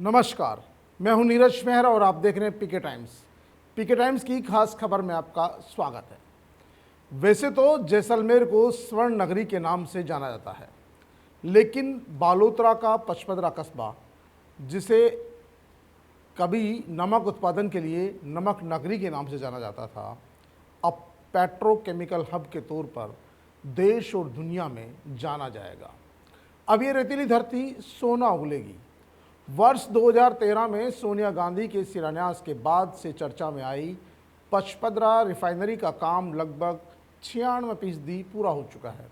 नमस्कार, मैं हूं नीरज मेहरा और आप देख रहे हैं पीके टाइम्स। पीके टाइम्स की खास खबर में आपका स्वागत है। वैसे तो जैसलमेर को स्वर्ण नगरी के नाम से जाना जाता है, लेकिन बालोतरा का पचपदरा कस्बा, जिसे कभी नमक उत्पादन के लिए नमक नगरी के नाम से जाना जाता था, अब पेट्रोकेमिकल हब के तौर पर देश और दुनिया में जाना जाएगा। अब ये रेतीली धरती सोना उगलेगी। वर्ष 2013 में सोनिया गांधी के शिलान्यास के बाद से चर्चा में आई पचपदरा रिफाइनरी का काम लगभग 96% पूरा हो चुका है।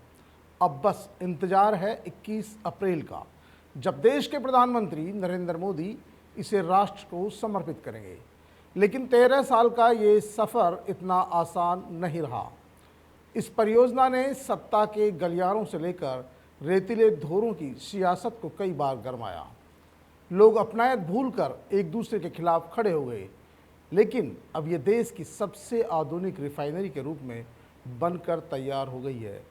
अब बस इंतजार है 21 अप्रैल का, जब देश के प्रधानमंत्री नरेंद्र मोदी इसे राष्ट्र को समर्पित करेंगे। लेकिन 13 साल का ये सफ़र इतना आसान नहीं रहा। इस परियोजना ने सत्ता के गलियारों से लेकर रेतीले धोरों की सियासत को कई बार गरमाया। लोग अपनायत भूलकर एक दूसरे के खिलाफ खड़े हो गए, लेकिन अब ये देश की सबसे आधुनिक रिफाइनरी के रूप में बनकर तैयार हो गई है,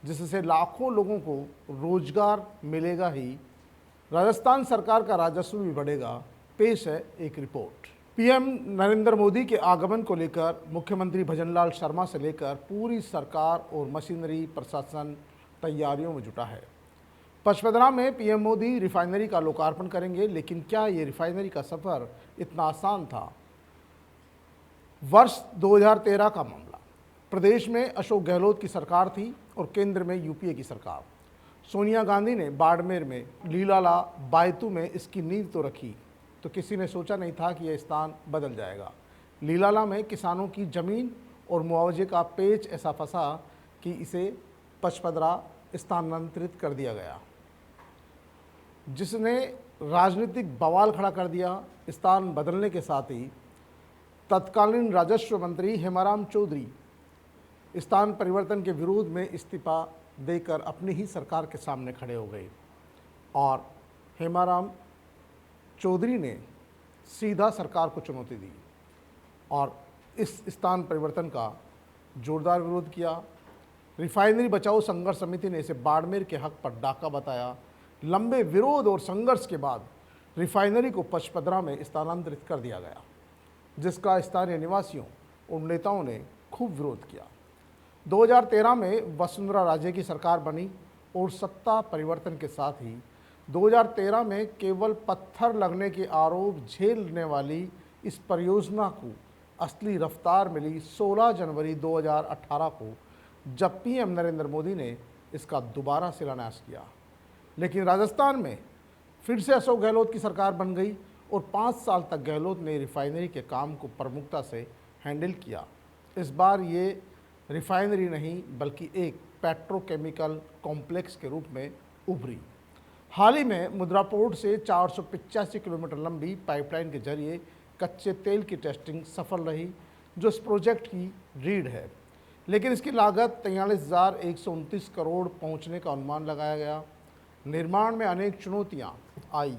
जिससे लाखों लोगों को रोजगार मिलेगा ही, राजस्थान सरकार का राजस्व भी बढ़ेगा। पेश है एक रिपोर्ट। पीएम नरेंद्र मोदी के आगमन को लेकर मुख्यमंत्री भजनलाल शर्मा से लेकर पूरी सरकार और मशीनरी प्रशासन तैयारियों में जुटा है। पचपदरा में पीएम मोदी रिफाइनरी का लोकार्पण करेंगे, लेकिन क्या ये रिफाइनरी का सफ़र इतना आसान था? वर्ष 2013 का मामला। प्रदेश में अशोक गहलोत की सरकार थी और केंद्र में यूपीए की सरकार। सोनिया गांधी ने बाड़मेर में लीलाला बायतू में इसकी नींव तो रखी, तो किसी ने सोचा नहीं था कि यह स्थान बदल जाएगा। लीलाला में किसानों की ज़मीन और मुआवजे का पेच ऐसा फंसा कि इसे पचपदरा स्थानांतरित कर दिया गया, जिसने राजनीतिक बवाल खड़ा कर दिया। स्थान बदलने के साथ ही तत्कालीन राजस्व मंत्री हेमाराम चौधरी स्थान परिवर्तन के विरोध में इस्तीफा देकर अपनी ही सरकार के सामने खड़े हो गए और हेमाराम चौधरी ने सीधा सरकार को चुनौती दी और इस स्थान परिवर्तन का जोरदार विरोध किया। रिफाइनरी बचाओ संघर्ष समिति ने इसे बाड़मेर के हक पर डाका बताया। लंबे विरोध और संघर्ष के बाद रिफाइनरी को पचपदरा में स्थानांतरित कर दिया गया, जिसका स्थानीय निवासियों और नेताओं ने खूब विरोध किया। 2013 में वसुंधरा राजे की सरकार बनी और सत्ता परिवर्तन के साथ ही 2013 में केवल पत्थर लगने के आरोप झेलने वाली इस परियोजना को असली रफ्तार मिली 16 जनवरी 2018 को, जब पीएम नरेंद्र मोदी ने इसका दोबारा शिलान्यास किया। लेकिन राजस्थान में फिर से अशोक गहलोत की सरकार बन गई और 5 साल तक गहलोत ने रिफाइनरी के काम को प्रमुखता से हैंडल किया। इस बार ये रिफाइनरी नहीं बल्कि एक पेट्रोकेमिकल कॉम्प्लेक्स के रूप में उभरी। हाल ही में मुद्रा पोर्ट से 485 किलोमीटर लंबी पाइपलाइन के जरिए कच्चे तेल की टेस्टिंग सफल रही, जो इस प्रोजेक्ट की रीढ़ है। लेकिन इसकी लागत 43,129 करोड़ पहुंचने का अनुमान लगाया गया। निर्माण में अनेक चुनौतियां आई।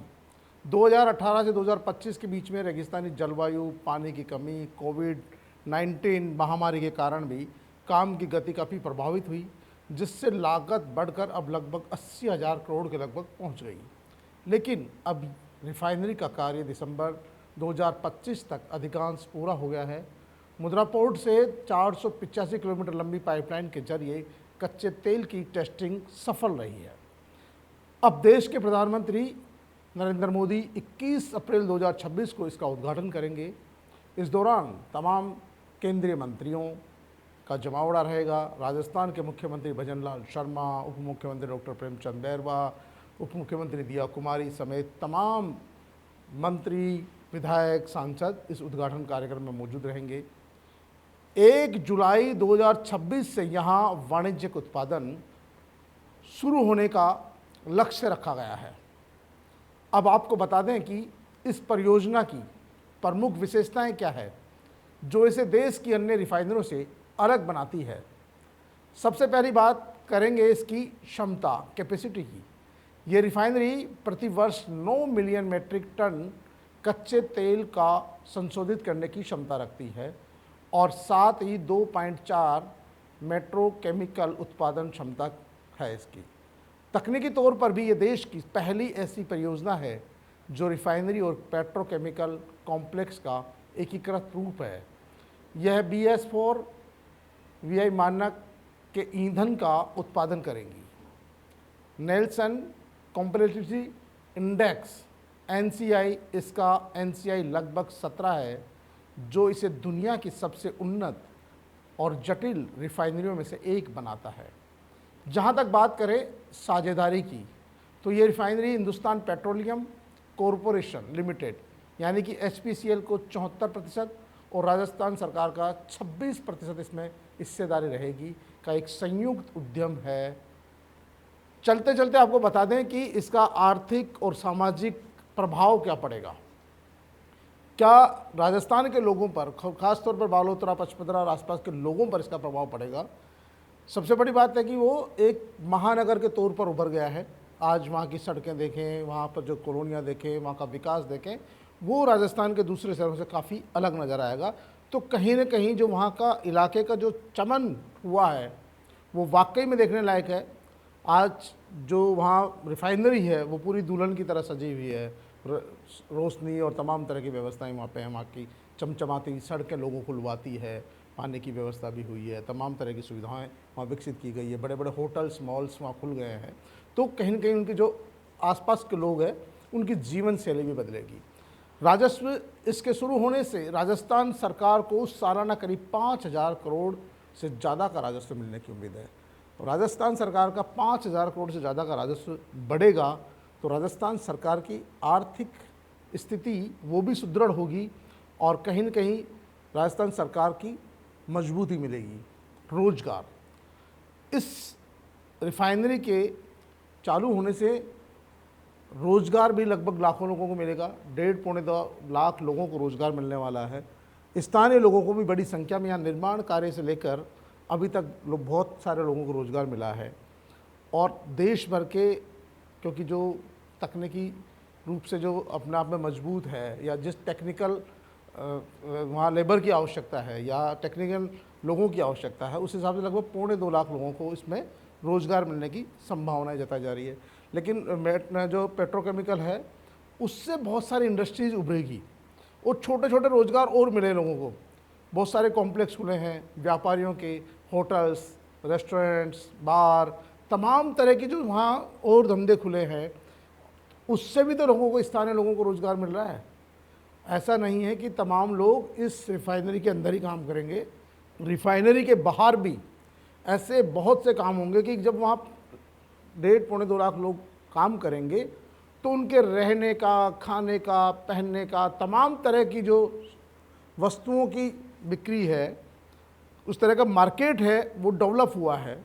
2018 से 2025 के बीच में रेगिस्तानी जलवायु, पानी की कमी, कोविड-19 महामारी के कारण भी काम की गति काफ़ी प्रभावित हुई, जिससे लागत बढ़कर अब लगभग 80,000 करोड़ के लगभग पहुंच गई। लेकिन अब रिफाइनरी का कार्य दिसंबर 2025 तक अधिकांश पूरा हो गया है। मुद्रा पोर्ट से 485 किलोमीटर लंबी पाइपलाइन के जरिए कच्चे तेल की टेस्टिंग सफल रही है। अब देश के प्रधानमंत्री नरेंद्र मोदी 21 अप्रैल 2026 को इसका उद्घाटन करेंगे। इस दौरान तमाम केंद्रीय मंत्रियों का जमावड़ा रहेगा। राजस्थान के मुख्यमंत्री भजनलाल शर्मा, उप मुख्यमंत्री डॉक्टर प्रेमचंद बैरवा, उप मुख्यमंत्री दिया कुमारी समेत तमाम मंत्री, विधायक, सांसद इस उद्घाटन कार्यक्रम में मौजूद रहेंगे। 1 जुलाई 2026 से यहाँ वाणिज्यिक उत्पादन शुरू होने का लक्ष्य रखा गया है। अब आपको बता दें कि इस परियोजना की प्रमुख विशेषताएं क्या है, जो इसे देश की अन्य रिफाइनरों से अलग बनाती है। सबसे पहली बात करेंगे इसकी क्षमता, कैपेसिटी की। ये रिफाइनरी प्रति वर्ष 9 मिलियन मीट्रिक टन कच्चे तेल का संशोधित करने की क्षमता रखती है और साथ ही 2.4 मेट्रोकेमिकल उत्पादन क्षमता है इसकी। तकनीकी तौर पर भी ये देश की पहली ऐसी परियोजना है जो रिफाइनरी और पेट्रोकेमिकल कॉम्प्लेक्स का एकीकृत रूप है। यह BS4 VI मानक के ईंधन का उत्पादन करेंगी। नेल्सन कॉम्पिटिटिविटी इंडेक्स NCI, इसका NCI लगभग 17 है, जो इसे दुनिया की सबसे उन्नत और जटिल रिफाइनरियों में से एक बनाता है। जहाँ तक बात करें साझेदारी की, तो ये refinery Hindustan petroleum corporation limited यानी कि HPCL को 74% और राजस्थान सरकार का 26% इसमें हिस्सेदारी रहेगी का एक संयुक्त उद्यम है। चलते चलते आपको बता दें कि इसका आर्थिक और सामाजिक प्रभाव क्या पड़ेगा। क्या राजस्थान के लोगों पर, खासतौर पर बालोतरा, पचपदरा और आसपास के लोगों पर इसका प्रभाव पड़ेगा? सबसे बड़ी बात है कि वो एक महानगर के तौर पर उभर गया है। आज वहाँ की सड़कें देखें, वहाँ पर जो कॉलोनियाँ देखें, वहाँ का विकास देखें, वो राजस्थान के दूसरे शहरों से काफ़ी अलग नज़र आएगा। तो कहीं ना कहीं जो वहाँ का इलाके का जो चमन हुआ है वो वाकई में देखने लायक है। आज जो वहाँ रिफाइनरी है वो पूरी दुल्हन की तरह सजी हुई है। रोशनी और तमाम तरह की व्यवस्थाएं वहाँ पे हैं। वहाँ की चमचमाती सड़कें लोगों को लुभाती है, पानी की व्यवस्था भी हुई है, तमाम तरह की सुविधाएं वहाँ विकसित की गई है, बड़े बड़े होटल्स मॉल्स वहाँ खुल गए हैं। तो कहीं न कहीं उनके जो आसपास के लोग हैं उनकी जीवन शैली भी बदलेगी। राजस्व इसके शुरू होने से राजस्थान सरकार को सालाना करीब 5,000 करोड़ से ज़्यादा का राजस्व मिलने की उम्मीद है। तो राजस्थान सरकार का 5,000 करोड़ से ज़्यादा का राजस्व बढ़ेगा तो राजस्थान सरकार की आर्थिक स्थिति वो भी सुदृढ़ होगी और कहीं न कहीं राजस्थान सरकार की मजबूती मिलेगी। रोजगार, इस रिफाइनरी के चालू होने से रोजगार भी लगभग लाखों लोगों को मिलेगा। 1.5-2 लाख लोगों को रोजगार मिलने वाला है। स्थानीय लोगों को भी बड़ी संख्या में यहाँ निर्माण कार्य से लेकर अभी तक बहुत सारे लोगों को रोजगार मिला है। और देश भर के, क्योंकि जो तकनीकी रूप से जो अपने आप में मजबूत है या जिस टेक्निकल वहाँ लेबर की आवश्यकता है या टेक्निकल लोगों की आवश्यकता है, उस हिसाब से लगभग 1.25 लाख लोगों को इसमें रोज़गार मिलने की संभावनाएं जताई जा रही है। लेकिन जो पेट्रोकेमिकल है उससे बहुत सारी इंडस्ट्रीज उभरेगी और छोटे छोटे रोज़गार और मिले लोगों को। बहुत सारे कॉम्प्लेक्स खुले हैं व्यापारियों के, होटल्स, रेस्टोरेंट्स, बार, तमाम तरह की जो वहाँ और धंधे खुले हैं, उससे भी तो लोगों को, स्थानीय लोगों को रोज़गार मिल रहा है। ऐसा नहीं है कि तमाम लोग इस रिफाइनरी के अंदर ही काम करेंगे। रिफाइनरी के बाहर भी ऐसे बहुत से काम होंगे कि जब वहाँ 1.5-2 लाख लोग काम करेंगे तो उनके रहने का, खाने का, पहनने का, तमाम तरह की जो वस्तुओं की बिक्री है, उस तरह का मार्केट है वो डेवलप हुआ है,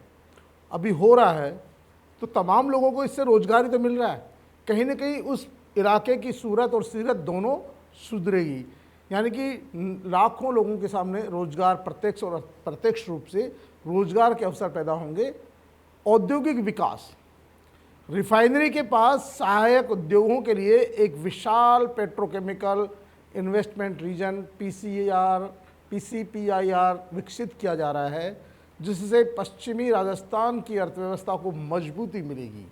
अभी हो रहा है। तो तमाम लोगों को इससे रोज़गार ही तो मिल रहा है। कहीं ना कहीं उस इलाके की सूरत और सीरत दोनों सुधरेगी। यानी कि लाखों लोगों के सामने रोज़गार, प्रत्यक्ष और अप्रत्यक्ष रूप से रोज़गार के अवसर पैदा होंगे। औद्योगिक विकास, रिफाइनरी के पास सहायक उद्योगों के लिए एक विशाल पेट्रोकेमिकल इन्वेस्टमेंट रीजन PCPIR विकसित किया जा रहा है, जिससे पश्चिमी राजस्थान की अर्थव्यवस्था को मजबूती मिलेगी।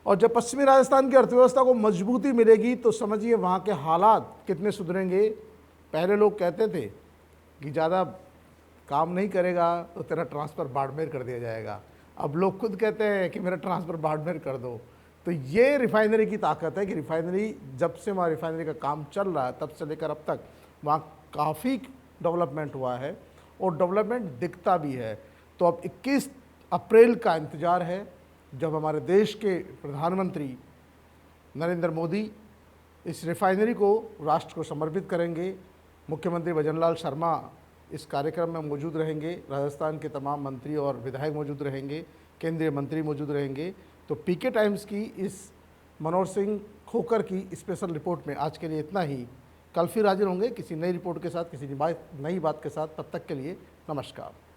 और जब पश्चिमी राजस्थान की अर्थव्यवस्था को मजबूती मिलेगी तो समझिए वहाँ के हालात कितने सुधरेंगे। पहले लोग कहते थे कि ज़्यादा काम नहीं करेगा तो तेरा ट्रांसफ़र बाड़मेर कर दिया जाएगा। अब लोग खुद कहते हैं कि मेरा ट्रांसफ़र बाड़मेर कर दो। तो ये रिफाइनरी की ताकत है कि रिफाइनरी, जब से वहाँ रिफाइनरी का काम चल रहा है तब से लेकर अब तक वहाँ काफ़ी डेवलपमेंट हुआ है और डेवलपमेंट दिखता भी है। तो अब 21 अप्रैल का इंतज़ार है जब हमारे देश के प्रधानमंत्री नरेंद्र मोदी इस रिफाइनरी को राष्ट्र को समर्पित करेंगे। मुख्यमंत्री भजनलाल शर्मा इस कार्यक्रम में मौजूद रहेंगे, राजस्थान के तमाम मंत्री और विधायक मौजूद रहेंगे, केंद्रीय मंत्री मौजूद रहेंगे। तो पीके टाइम्स की इस मनोहर सिंह खोखर की स्पेशल रिपोर्ट में आज के लिए इतना ही। कल फिर हाजिर होंगे किसी नई रिपोर्ट के साथ, किसी नई बात के साथ। तब तक के लिए नमस्कार।